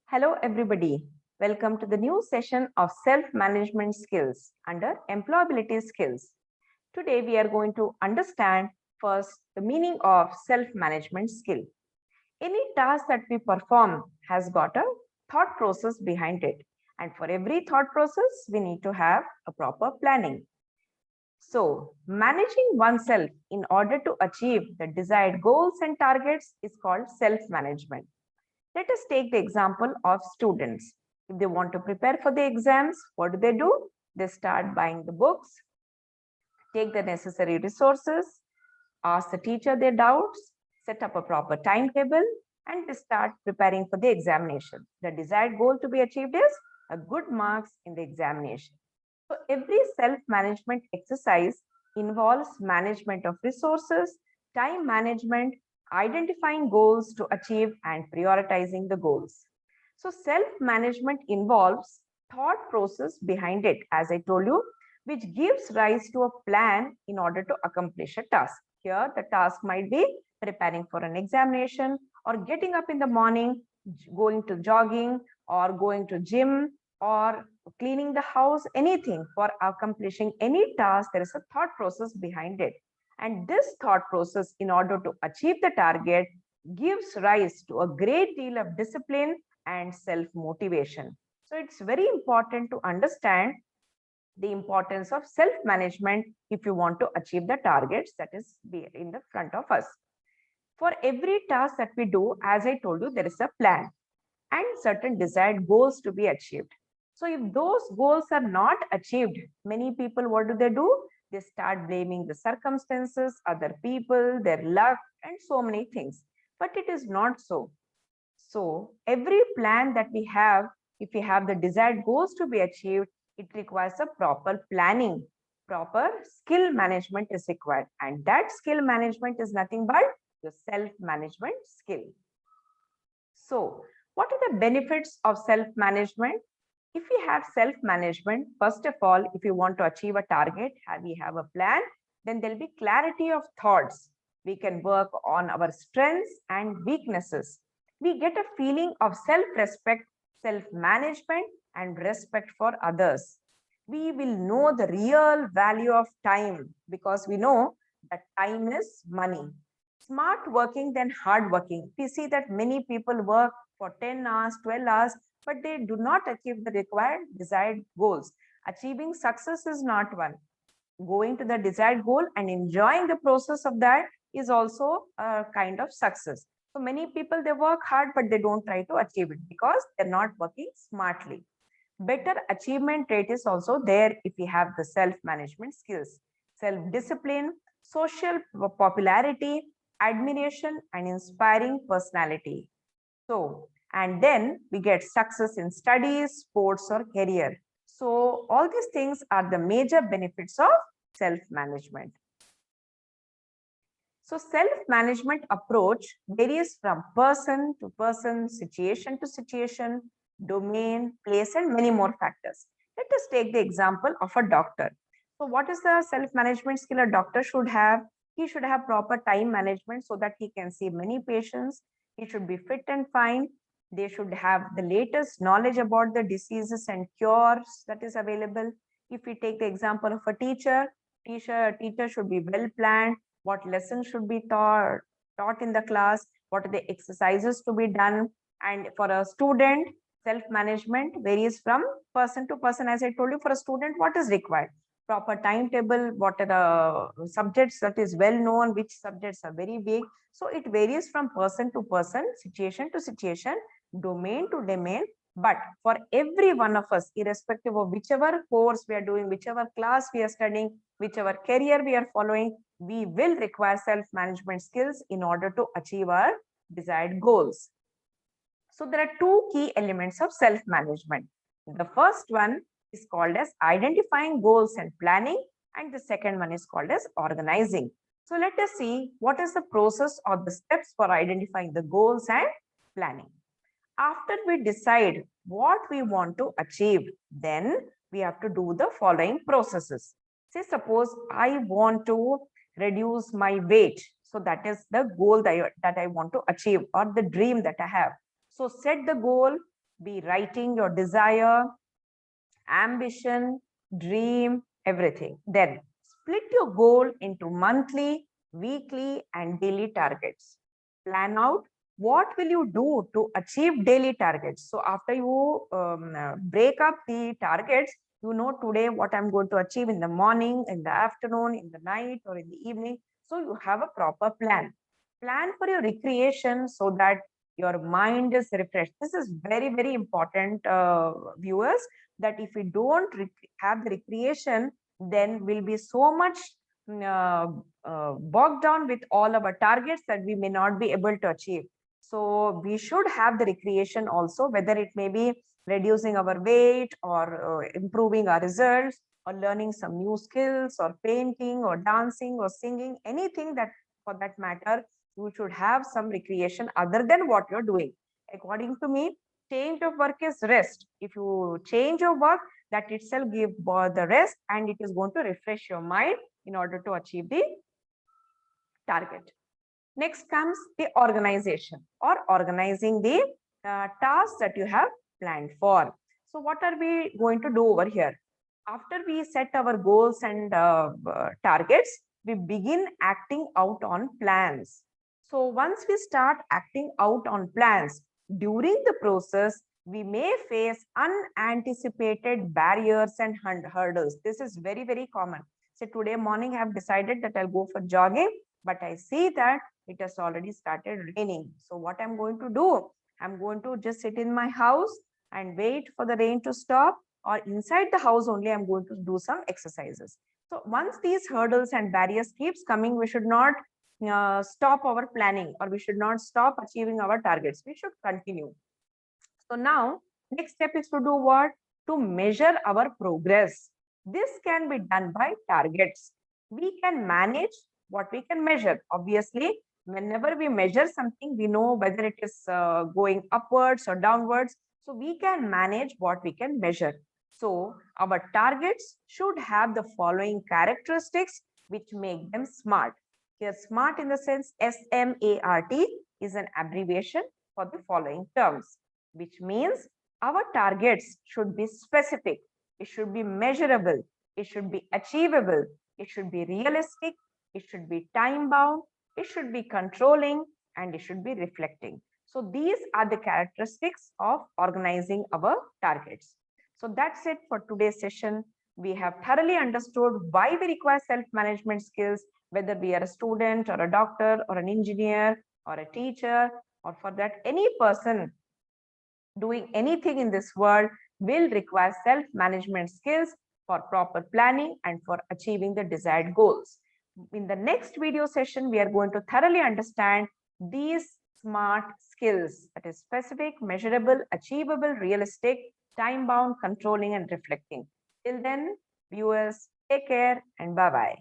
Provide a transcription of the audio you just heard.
Hello, everybody. Welcome to the new session of self-management skills under employability skills. Today, we are going to understand first the meaning of self-management skill. Any task that we perform has got a thought process behind it. And for every thought process, we need to have a proper planning. So, managing oneself in order to achieve the desired goals and targets is called self-management. Let us take the example of students. If they want to prepare for the exams, what do? They start buying the books, take the necessary resources, ask the teacher their doubts, set up a proper timetable, and they start preparing for the examination. The desired goal to be achieved is a good marks in the examination. So every self-management exercise involves management of resources, time management, identifying goals to achieve and prioritizing the goals. So self-management involves thought process behind it, as I told you, which gives rise to a plan in order to accomplish a task. Here, the task might be preparing for an examination or getting up in the morning, going to jogging or going to gym or cleaning the house, anything for accomplishing any task, there is a thought process behind it. And this thought process, in order to achieve the target, gives rise to a great deal of discipline and self-motivation. So it's very important to understand the importance of self-management if you want to achieve the targets that is in the front of us. For every task that we do, as I told you, there is a plan and certain desired goals to be achieved. So if those goals are not achieved, many people, what do? They start blaming the circumstances, other people, their luck, and so many things. But it is not so. So every plan that we have, if we have the desired goals to be achieved, it requires a proper planning, proper skill management is required. And that skill management is nothing but the self-management skill. So what are the benefits of self-management? If we have self-management, first of all, if you want to achieve a target, we have a plan, then there'll be clarity of thoughts. We can work on our strengths and weaknesses. We get a feeling of self-respect, self-management, and respect for others. We will know the real value of time because we know that time is money. Smart working than hard working. We see that many people work for 10 hours, 12 hours, but they do not achieve the required desired goals. Achieving success is not one. Going to the desired goal and enjoying the process of that is also a kind of success. So many people, they work hard, but they don't try to achieve it because they're not working smartly. Better achievement rate is also there if you have the self-management skills, self-discipline, social popularity, admiration, and inspiring personality. So, and then we get success in studies, sports, or career. So all these things are the major benefits of self-management. So self-management approach varies from person to person, situation to situation, domain, place, and many more factors. Let us take the example of a doctor. So what is the self-management skill a doctor should have? He should have proper time management so that he can see many patients. He should be fit and fine. They should have the latest knowledge about the diseases and cures that is available. If we take the example of a teacher should be well planned, what lessons should be taught in the class, what are the exercises to be done. And for a student, self-management varies from person to person. As I told you, for a student, what is required? Proper timetable, what are the subjects that is well known, which subjects are very big. So it varies from person to person, situation to situation, domain to domain. But for every one of us, irrespective of whichever course we are doing, whichever class we are studying, whichever career we are following, we will require self-management skills in order to achieve our desired goals. So there are two key elements of self-management. The first one is called as identifying goals and planning, and the second one is called as organizing. So let us see what is the process or the steps for identifying the goals and planning. After we decide what we want to achieve, then we have to do the following processes. Say, suppose I want to reduce my weight. So that is the goal that I want to achieve or the dream that I have. So set the goal, be writing your desire, ambition, dream, everything. Then split your goal into monthly, weekly, and daily targets. Plan out what will you do to achieve daily targets. So after you break up the targets, you know today what I'm going to achieve in the morning, in the afternoon, in the night, or in the evening. So you have a proper plan. Plan for your recreation so that your mind is refreshed. This is very, very important, viewers, that if we don't have the recreation, then we'll be so much bogged down with all our targets that we may not be able to achieve. So we should have the recreation also, whether it may be reducing our weight or improving our results or learning some new skills or painting or dancing or singing, anything that for that matter, you should have some recreation other than what you're doing. According to me, change of work is rest. If you change your work, that itself give the rest and it is going to refresh your mind in order to achieve the target. Next comes the organization or organizing the tasks that you have planned for. So what are we going to do over here? After we set our goals and targets, we begin acting out on plans. So once we start acting out on plans, during the process, we may face unanticipated barriers and hurdles. This is very, very common. So today morning, I have decided that I'll go for jogging, but I see that it has already started raining. So what I'm going to do, I'm going to just sit in my house and wait for the rain to stop, or inside the house only I'm going to do some exercises. So once these hurdles and barriers keeps coming, we should not stop our planning, or we should not stop achieving our targets. We should continue. So now next step is to do what? To measure our progress. This can be done by targets. We can manage what we can measure. Obviously, whenever we measure something, we know whether it is going upwards or downwards. So we can manage what we can measure. So our targets should have the following characteristics which make them SMART. Here, SMART in the sense SMART is an abbreviation for the following terms, which means our targets should be specific, it should be measurable, it should be achievable, it should be realistic, it should be time bound, it should be controlling, and it should be reflecting. So these are the characteristics of organizing our targets. So that's it for today's session. We have thoroughly understood why we require self-management skills, whether we are a student or a doctor or an engineer or a teacher, or for that any person doing anything in this world will require self-management skills for proper planning and for achieving the desired goals. In the next video session, we are going to thoroughly understand these SMART skills, that is specific, measurable, achievable, realistic, time-bound, controlling, and reflecting. Till then, viewers, take care and bye-bye.